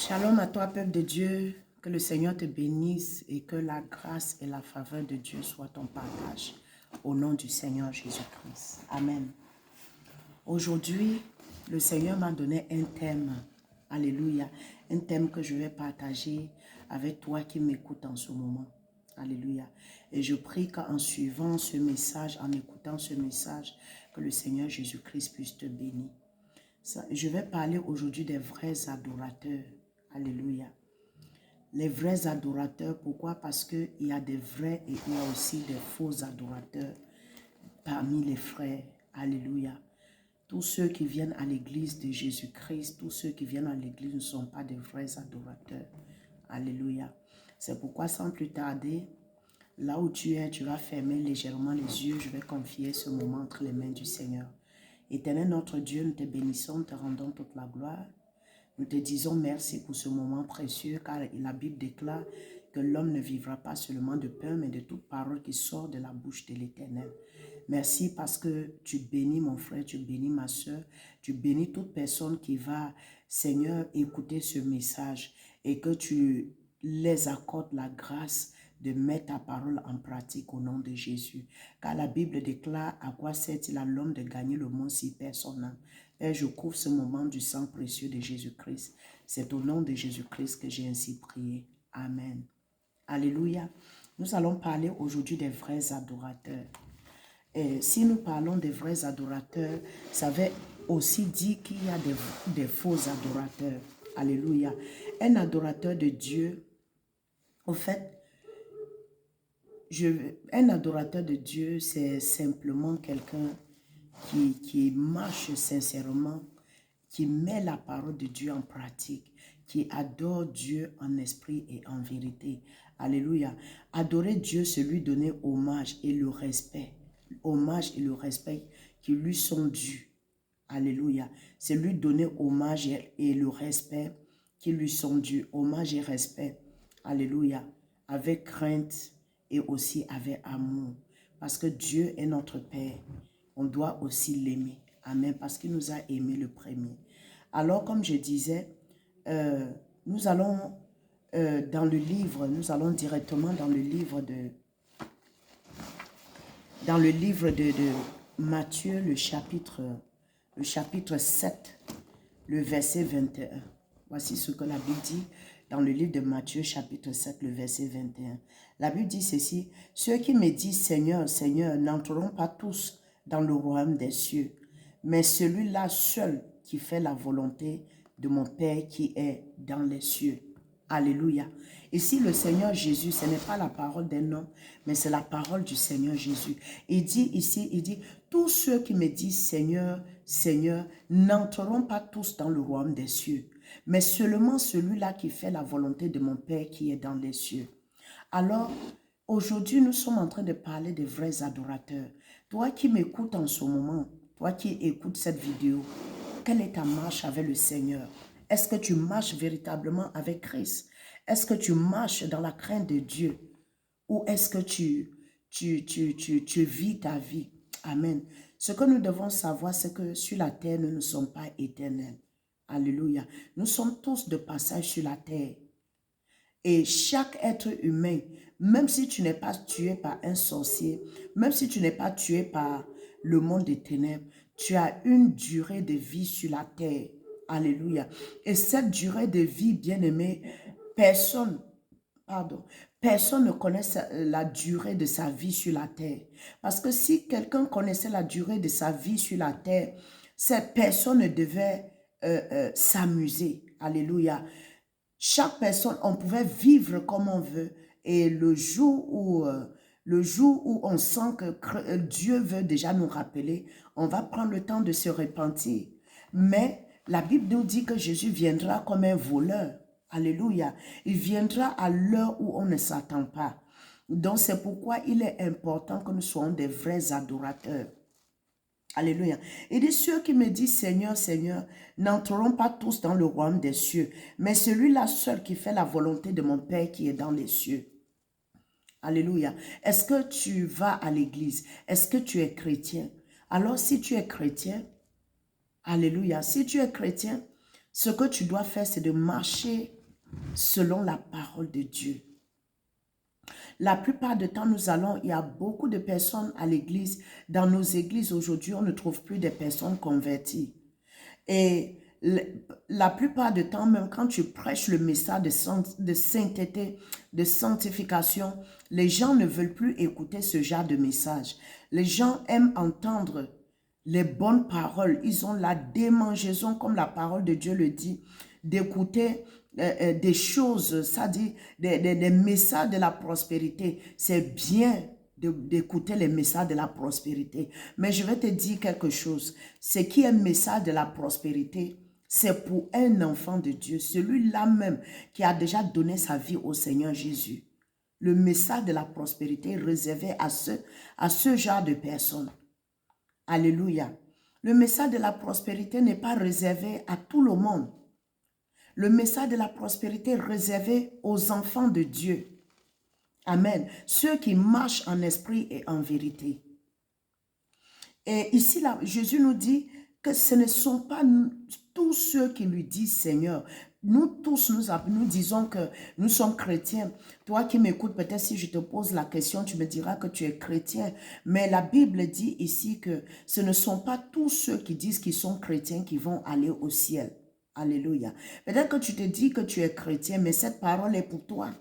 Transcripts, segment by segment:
Shalom à toi, peuple de Dieu. Que le Seigneur te bénisse et que la grâce et la faveur de Dieu soient ton partage. Au nom du Seigneur Jésus-Christ. Amen. Aujourd'hui, le Seigneur m'a donné un thème. Alléluia. Un thème que je vais partager avec toi qui m'écoutes en ce moment. Alléluia. Et je prie qu'en suivant ce message, en écoutant ce message, que le Seigneur Jésus-Christ puisse te bénir. Je vais parler aujourd'hui des vrais adorateurs. Alléluia. Les vrais adorateurs, pourquoi? Parce qu'il y a des vrais et il y a aussi des faux adorateurs parmi les frères. Alléluia. Tous ceux qui viennent à l'église de Jésus-Christ, tous ceux qui viennent à l'église ne sont pas des vrais adorateurs. Alléluia. C'est pourquoi sans plus tarder, là où tu es, tu vas fermer légèrement les yeux. Je vais confier ce moment entre les mains du Seigneur. Éternel notre Dieu, nous te bénissons, nous te rendons toute la gloire. Nous te disons merci pour ce moment précieux, car la Bible déclare que l'homme ne vivra pas seulement de pain, mais de toute parole qui sort de la bouche de l'Éternel. Merci parce que tu bénis mon frère, tu bénis ma soeur, tu bénis toute personne qui va, Seigneur, écouter ce message et que tu les accordes la grâce de mettre ta parole en pratique au nom de Jésus. Car la Bible déclare à quoi sert-il à l'homme de gagner le monde s'il perd son âme. Père, je couvre ce moment du sang précieux de Jésus-Christ. C'est au nom de Jésus-Christ que j'ai ainsi prié. Amen. Alléluia. Nous allons parler aujourd'hui des vrais adorateurs. Et si nous parlons des vrais adorateurs, ça veut aussi dire qu'il y a des faux adorateurs. Alléluia. Un adorateur de Dieu, au fait, un adorateur de Dieu, c'est simplement quelqu'un qui marche sincèrement, qui met la parole de Dieu en pratique, qui adore Dieu en esprit et en vérité. Alléluia. Adorer Dieu, c'est lui donner hommage et le respect. Hommage et le respect qui lui sont dus. Alléluia. C'est lui donner hommage et le respect qui lui sont dus. Hommage et respect. Alléluia. Avec crainte et aussi avec amour. Parce que Dieu est notre Père. On doit aussi l'aimer. Amen. Parce qu'il nous a aimés le premier. Alors, comme je disais, nous allons dans le livre, nous allons directement dans le livre de Matthieu, le chapitre 7, le verset 21. Voici ce que la Bible dit dans le livre de Matthieu, chapitre 7, le verset 21. La Bible dit ceci: « Ceux qui me disent Seigneur, Seigneur, n'entreront pas tous dans le royaume des cieux, mais celui-là seul qui fait la volonté de mon Père qui est dans les cieux. » Alléluia. Ici, le Seigneur Jésus, ce n'est pas la parole d'un homme, mais c'est la parole du Seigneur Jésus. Il dit ici, il dit, tous ceux qui me disent Seigneur, Seigneur, n'entreront pas tous dans le royaume des cieux, mais seulement celui-là qui fait la volonté de mon Père qui est dans les cieux. Alors, aujourd'hui, nous sommes en train de parler des vrais adorateurs. Toi qui m'écoutes en ce moment, toi qui écoutes cette vidéo, quelle est ta marche avec le Seigneur? Est-ce que tu marches véritablement avec Christ? Est-ce que tu marches dans la crainte de Dieu? Ou est-ce que tu vis ta vie? Amen. Ce que nous devons savoir, c'est que sur la terre, nous ne sommes pas éternels. Alléluia. Nous sommes tous de passage sur la terre. Et chaque être humain, même si tu n'es pas tué par un sorcier, même si tu n'es pas tué par le monde des ténèbres, tu as une durée de vie sur la terre. Alléluia. Et cette durée de vie, bien-aimé, personne ne connaît la durée de sa vie sur la terre. Parce que si quelqu'un connaissait la durée de sa vie sur la terre, cette personne devait s'amuser. Alléluia. Chaque personne, on pouvait vivre comme on veut. Et le jour où on sent que Dieu veut déjà nous rappeler, on va prendre le temps de se repentir. Mais la Bible nous dit que Jésus viendra comme un voleur. Alléluia. Il viendra à l'heure où on ne s'attend pas. Donc c'est pourquoi il est important que nous soyons des vrais adorateurs. Alléluia. Il dit, ceux qui me disent Seigneur, Seigneur, n'entreront pas tous dans le royaume des cieux, mais celui-là seul qui fait la volonté de mon Père qui est dans les cieux. Alléluia. Est-ce que tu vas à l'église? Est-ce que tu es chrétien? Alors si tu es chrétien, alléluia, si tu es chrétien, Ce que tu dois faire, c'est de marcher selon la parole de Dieu. La plupart du temps, il y a beaucoup de personnes à l'église. Dans nos églises aujourd'hui, on ne trouve plus de personnes converties. Et la plupart du temps, même quand tu prêches le message de sainteté, de sanctification, les gens ne veulent plus écouter ce genre de message. Les gens aiment entendre les bonnes paroles. Ils ont la démangeaison, comme la parole de Dieu le dit, d'écouter des choses, ça dit, des messages de la prospérité. C'est bien d'écouter les messages de la prospérité. Mais je vais te dire quelque chose. Ce qui est un message de la prospérité, c'est pour un enfant de Dieu, celui-là même qui a déjà donné sa vie au Seigneur Jésus. Le message de la prospérité est réservé à ce genre de personnes. Alléluia. Le message de la prospérité n'est pas réservé à tout le monde. Le message de la prospérité est réservé aux enfants de Dieu. Amen. Ceux qui marchent en esprit et en vérité. Et ici, là, Jésus nous dit que ce ne sont pas tous ceux qui lui disent Seigneur. Nous tous, nous disons que nous sommes chrétiens. Toi qui m'écoutes, peut-être si je te pose la question, tu me diras que tu es chrétien. Mais la Bible dit ici que ce ne sont pas tous ceux qui disent qu'ils sont chrétiens qui vont aller au ciel. Alléluia. Peut-être que tu te dis que tu es chrétien, mais cette parole est pour toi.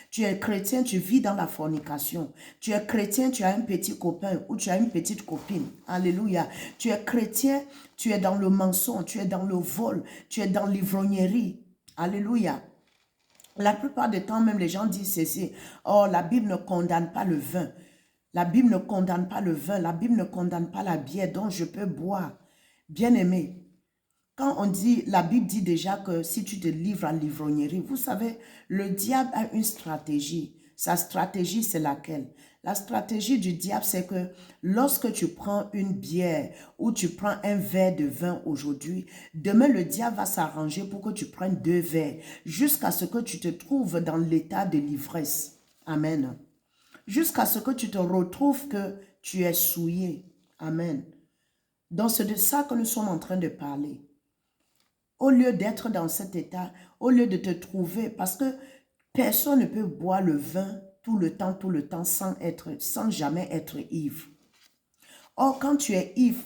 Tu es chrétien, tu vis dans la fornication. Tu es chrétien, tu as un petit copain ou tu as une petite copine. Alléluia. Tu es chrétien, tu es dans le mensonge, tu es dans le vol, tu es dans l'ivrognerie. Alléluia. La plupart du temps, même les gens disent ceci. Oh, la Bible ne condamne pas le vin. La Bible ne condamne pas le vin. La Bible ne condamne pas la bière dont je peux boire. Bien-aimé. Quand on dit, la Bible dit déjà que si tu te livres à l'ivrognerie, vous savez, le diable a une stratégie. Sa stratégie, c'est laquelle? La stratégie du diable, c'est que lorsque tu prends une bière ou tu prends un verre de vin aujourd'hui, demain, le diable va s'arranger pour que tu prennes 2 verres jusqu'à ce que tu te trouves dans l'état de l'ivresse. Amen. Jusqu'à ce que tu te retrouves que tu es souillé. Amen. Donc, c'est de ça que nous sommes en train de parler. Au lieu d'être dans cet état, au lieu de te trouver, parce que personne ne peut boire le vin tout le temps, sans jamais être ivre. Or, quand tu es ivre,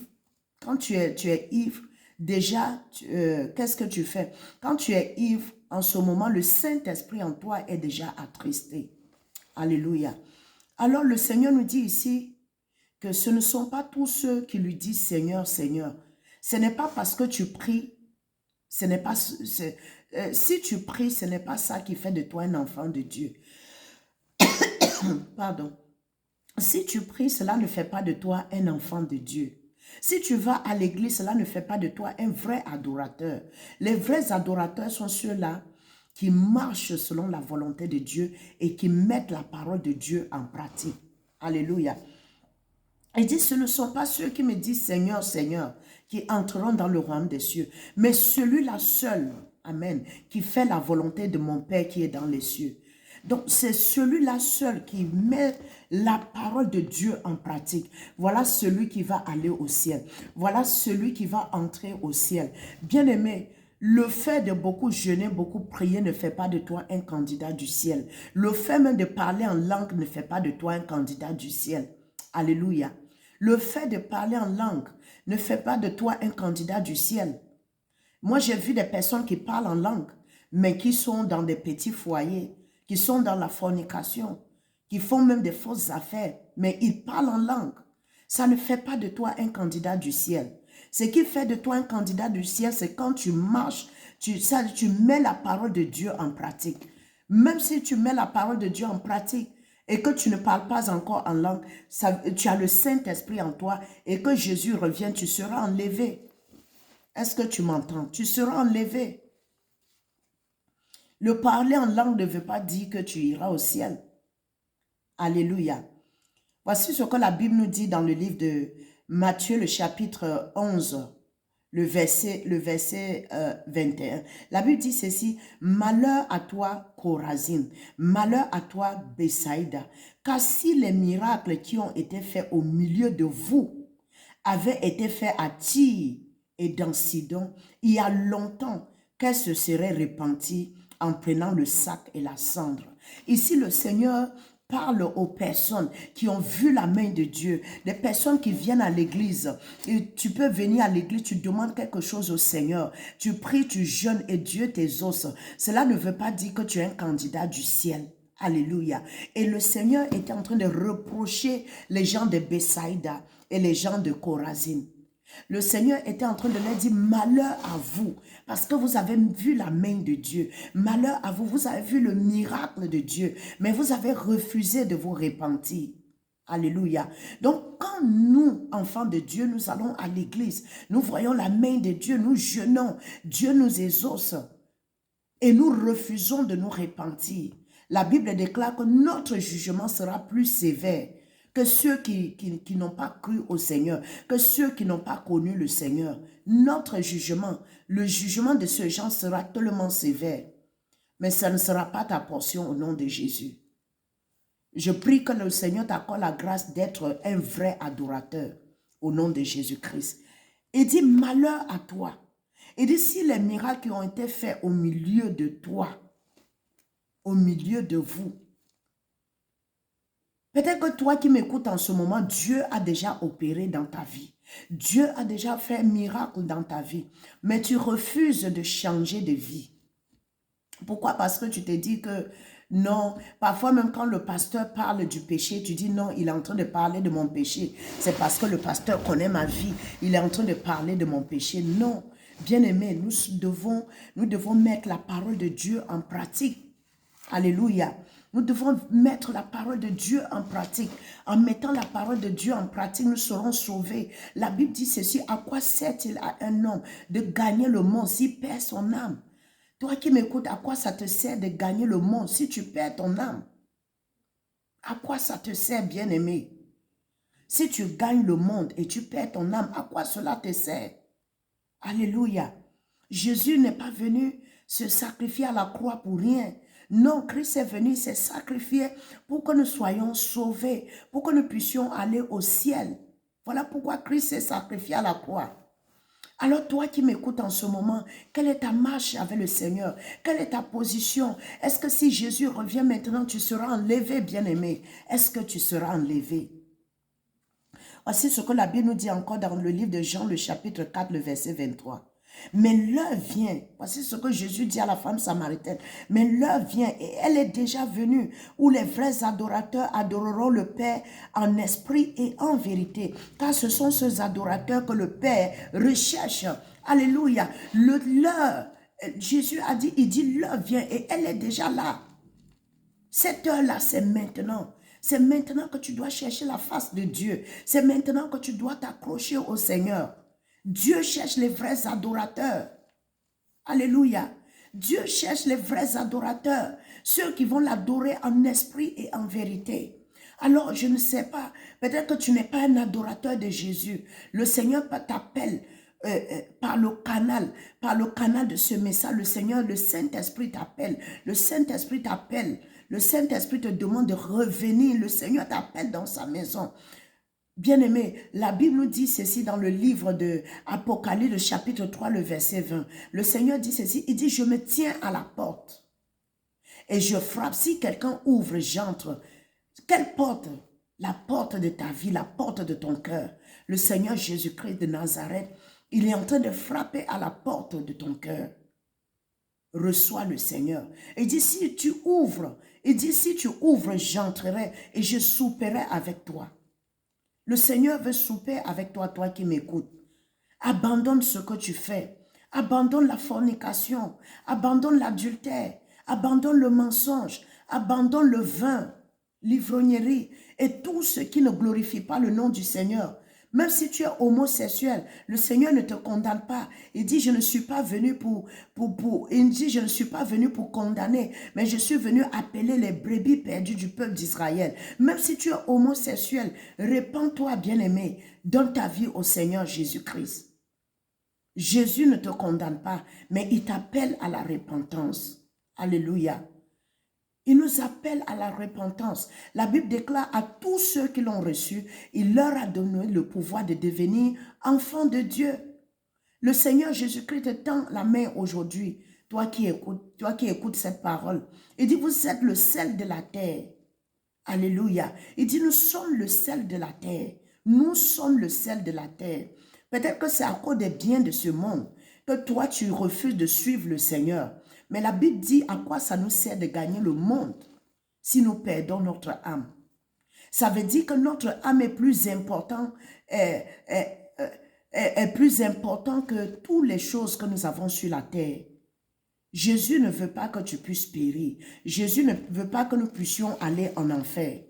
déjà, qu'est-ce que tu fais? Quand tu es ivre, en ce moment, le Saint-Esprit en toi est déjà attristé. Alléluia. Alors, le Seigneur nous dit ici que ce ne sont pas tous ceux qui lui disent Seigneur, Seigneur. Ce n'est pas parce que tu pries. Si tu pries, ce n'est pas ça qui fait de toi un enfant de Dieu. Pardon. Si tu pries, cela ne fait pas de toi un enfant de Dieu. Si tu vas à l'église, cela ne fait pas de toi un vrai adorateur. Les vrais adorateurs sont ceux-là qui marchent selon la volonté de Dieu et qui mettent la parole de Dieu en pratique. Alléluia. Il dit, ce ne sont pas ceux qui me disent Seigneur, Seigneur, qui entreront dans le royaume des cieux, mais celui-là seul, amen, qui fait la volonté de mon Père qui est dans les cieux. Donc, c'est celui-là seul qui met la parole de Dieu en pratique. Voilà celui qui va aller au ciel. Voilà celui qui va entrer au ciel. Bien-aimé, le fait de beaucoup jeûner, beaucoup prier ne fait pas de toi un candidat du ciel. Le fait même de parler en langue ne fait pas de toi un candidat du ciel. Alléluia. Le fait de parler en langue ne fait pas de toi un candidat du ciel. Moi, j'ai vu des personnes qui parlent en langue, mais qui sont dans des petits foyers, qui sont dans la fornication, qui font même des fausses affaires, mais ils parlent en langue. Ça ne fait pas de toi un candidat du ciel. Ce qui fait de toi un candidat du ciel, c'est quand tu marches, tu mets la parole de Dieu en pratique. Même si tu mets la parole de Dieu en pratique, et que tu ne parles pas encore en langue, tu as le Saint-Esprit en toi et que Jésus revient, tu seras enlevé. Est-ce que tu m'entends? Tu seras enlevé. Le parler en langue ne veut pas dire que tu iras au ciel. Alléluia. Voici ce que la Bible nous dit dans le livre de Matthieu, le chapitre 11, le verset 21. La Bible dit ceci, « Malheur à toi, Chorazin, malheur à toi, Bethsaïda, car si les miracles qui ont été faits au milieu de vous avaient été faits à Tyr et dans Sidon, il y a longtemps, qu'elle se serait repentie en prenant le sac et la cendre. Ici, le Seigneur parle aux personnes qui ont vu la main de Dieu, des personnes qui viennent à l'église. Et tu peux venir à l'église, tu demandes quelque chose au Seigneur, tu pries, tu jeûnes et Dieu t'exauce. Cela ne veut pas dire que tu es un candidat du ciel. Alléluia. Et le Seigneur était en train de reprocher les gens de Bethsaïda et les gens de Chorazin. Le Seigneur était en train de leur dire, malheur à vous, parce que vous avez vu la main de Dieu. Malheur à vous, vous avez vu le miracle de Dieu, mais vous avez refusé de vous repentir. Alléluia. Donc, quand nous, enfants de Dieu, nous allons à l'église, nous voyons la main de Dieu, nous jeûnons, Dieu nous exauce et nous refusons de nous repentir. La Bible déclare que notre jugement sera plus sévère que ceux qui n'ont pas cru au Seigneur, que ceux qui n'ont pas connu le Seigneur. Notre jugement, le jugement de ce genre sera tellement sévère. Mais ça ne sera pas ta portion au nom de Jésus. Je prie que le Seigneur t'accorde la grâce d'être un vrai adorateur au nom de Jésus-Christ. Et dit malheur à toi. Et dit si les miracles qui ont été faits au milieu de toi, au milieu de vous, peut-être que toi qui m'écoutes en ce moment, Dieu a déjà opéré dans ta vie. Dieu a déjà fait un miracle dans ta vie. Mais tu refuses de changer de vie. Pourquoi? Parce que tu te dis que non. Parfois même quand le pasteur parle du péché, tu dis non, il est en train de parler de mon péché. C'est parce que le pasteur connaît ma vie. Il est en train de parler de mon péché. Non. Bien-aimés, nous devons mettre la parole de Dieu en pratique. Alléluia. Nous devons mettre la parole de Dieu en pratique. En mettant la parole de Dieu en pratique, nous serons sauvés. La Bible dit ceci, à quoi sert-il à un homme de gagner le monde s'il perd son âme? Toi qui m'écoutes, à quoi ça te sert de gagner le monde si tu perds ton âme? À quoi ça te sert, bien-aimé? Si tu gagnes le monde et tu perds ton âme, à quoi cela te sert? Alléluia. Jésus n'est pas venu se sacrifier à la croix pour rien. Non, Christ est venu se sacrifier pour que nous soyons sauvés, pour que nous puissions aller au ciel. Voilà pourquoi Christ s'est sacrifié à la croix. Alors toi qui m'écoutes en ce moment, quelle est ta marche avec le Seigneur? Quelle est ta position? Est-ce que si Jésus revient maintenant, tu seras enlevé, bien-aimé? Est-ce que tu seras enlevé? Voici ce que la Bible nous dit encore dans le livre de Jean, le chapitre 4, le verset 23. Mais l'heure vient, voici ce que Jésus dit à la femme samaritaine, mais l'heure vient et elle est déjà venue où les vrais adorateurs adoreront le Père en esprit et en vérité, car ce sont ces adorateurs que le Père recherche. Alléluia. L'heure, Jésus a dit, il dit l'heure vient et elle est déjà là. Cette heure-là, c'est maintenant. C'est maintenant que tu dois chercher la face de Dieu. C'est maintenant que tu dois t'accrocher au Seigneur. Dieu cherche les vrais adorateurs. Alléluia. Dieu cherche les vrais adorateurs. Ceux qui vont l'adorer en esprit et en vérité. Alors, je ne sais pas. Peut-être que tu n'es pas un adorateur de Jésus. Le Seigneur t'appelle par le canal de ce message. Le Seigneur, le Saint-Esprit t'appelle. Le Saint-Esprit t'appelle. Le Saint-Esprit te demande de revenir. Le Seigneur t'appelle dans sa maison. Bien-aimé, la Bible nous dit ceci dans le livre de Apocalypse, le chapitre 3, le verset 20. Le Seigneur dit ceci, il dit, je me tiens à la porte et je frappe. Si quelqu'un ouvre, j'entre. Quelle porte? La porte de ta vie, la porte de ton cœur. Le Seigneur Jésus-Christ de Nazareth, il est en train de frapper à la porte de ton cœur. Reçois le Seigneur. Il dit, si tu ouvres, j'entrerai et je souperai avec toi. Le Seigneur veut souper avec toi, toi qui m'écoutes. Abandonne ce que tu fais. Abandonne la fornication. Abandonne l'adultère. Abandonne le mensonge. Abandonne le vin, l'ivrognerie et tout ce qui ne glorifie pas le nom du Seigneur. Même si tu es homosexuel, le Seigneur ne te condamne pas. Il dit, je ne suis pas venu je ne suis pas venu pour condamner, mais je suis venu appeler les brebis perdues du peuple d'Israël. Même si tu es homosexuel, répands-toi, bien-aimé, donne ta vie au Seigneur Jésus-Christ. Jésus ne te condamne pas, mais il t'appelle à la repentance. Alléluia. Il nous appelle à la repentance. La Bible déclare à tous ceux qui l'ont reçu, il leur a donné le pouvoir de devenir enfants de Dieu. Le Seigneur Jésus-Christ te tend la main aujourd'hui. toi qui écoutes cette parole. Il dit, vous êtes le sel de la terre. Alléluia. Il dit, nous sommes le sel de la terre. Nous sommes le sel de la terre. Peut-être que c'est à cause des biens de ce monde que toi, tu refuses de suivre le Seigneur. Mais la Bible dit, à quoi ça nous sert de gagner le monde si nous perdons notre âme? Ça veut dire que notre âme est plus important, est plus important que toutes les choses que nous avons sur la terre. Jésus ne veut pas que tu puisses périr. Jésus ne veut pas que nous puissions aller en enfer.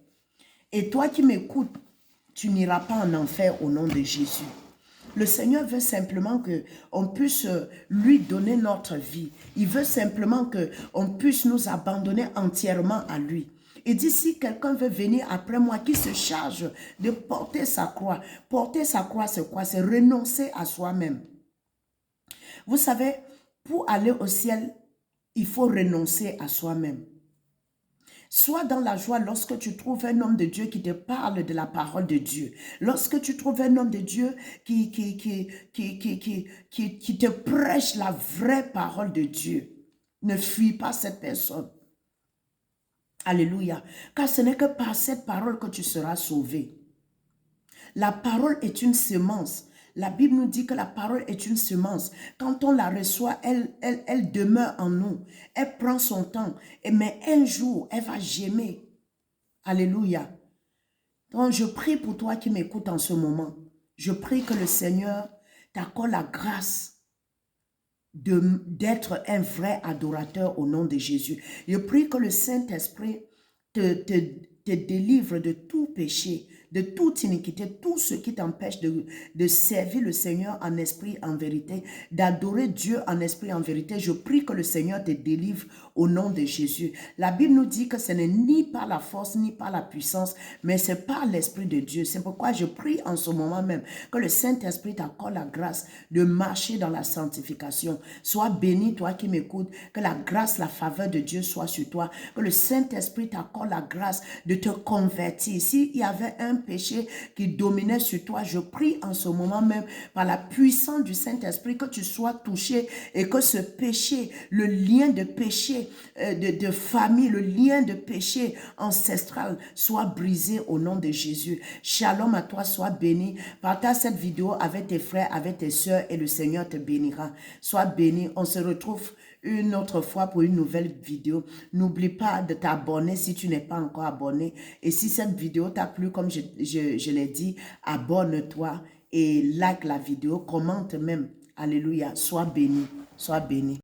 Et toi qui m'écoutes, tu n'iras pas en enfer au nom de Jésus. Le Seigneur veut simplement qu'on puisse lui donner notre vie. Il veut simplement qu'on puisse nous abandonner entièrement à lui. Il dit, si quelqu'un veut venir après moi, qui se charge de porter sa croix. Porter sa croix, c'est quoi? C'est renoncer à soi-même. Vous savez, pour aller au ciel, il faut renoncer à soi-même. Sois dans la joie lorsque tu trouves un homme de Dieu qui te parle de la parole de Dieu. Lorsque tu trouves un homme de Dieu qui te prêche la vraie parole de Dieu. Ne fuis pas cette personne. Alléluia. Car ce n'est que par cette parole que tu seras sauvé. La parole est une semence. La Bible nous dit que la parole est une semence. Quand on la reçoit, elle demeure en nous. Elle prend son temps. Mais un jour, elle va germer. Alléluia. Donc, je prie pour toi qui m'écoutes en ce moment. Je prie que le Seigneur t'accorde la grâce d'être un vrai adorateur au nom de Jésus. Je prie que le Saint-Esprit te délivre de tout péché, de toute iniquité, tout ce qui t'empêche de servir le Seigneur en esprit, en vérité, d'adorer Dieu en esprit, en vérité. Je prie que le Seigneur te délivre au nom de Jésus. La Bible nous dit que ce n'est ni par la force, ni par la puissance, mais c'est par l'Esprit de Dieu. C'est pourquoi je prie en ce moment même que le Saint-Esprit t'accorde la grâce de marcher dans la sanctification. Sois béni, toi qui m'écoutes, que la grâce, la faveur de Dieu soit sur toi, que le Saint-Esprit t'accorde la grâce de te convertir. S'il y avait un péché qui dominait sur toi, je prie en ce moment même par la puissance du Saint-Esprit que tu sois touché et que ce péché, le lien de péché de famille, le lien de péché ancestral soit brisé au nom de Jésus. Shalom à toi, sois béni. Partage cette vidéo avec tes frères, avec tes soeurs et le Seigneur te bénira. Sois béni. On se retrouve une autre fois pour une nouvelle vidéo. N'oublie pas de t'abonner si tu n'es pas encore abonné. Et si cette vidéo t'a plu, comme je l'ai dit, abonne-toi et like la vidéo, commente même. Alléluia. Sois béni. Sois béni.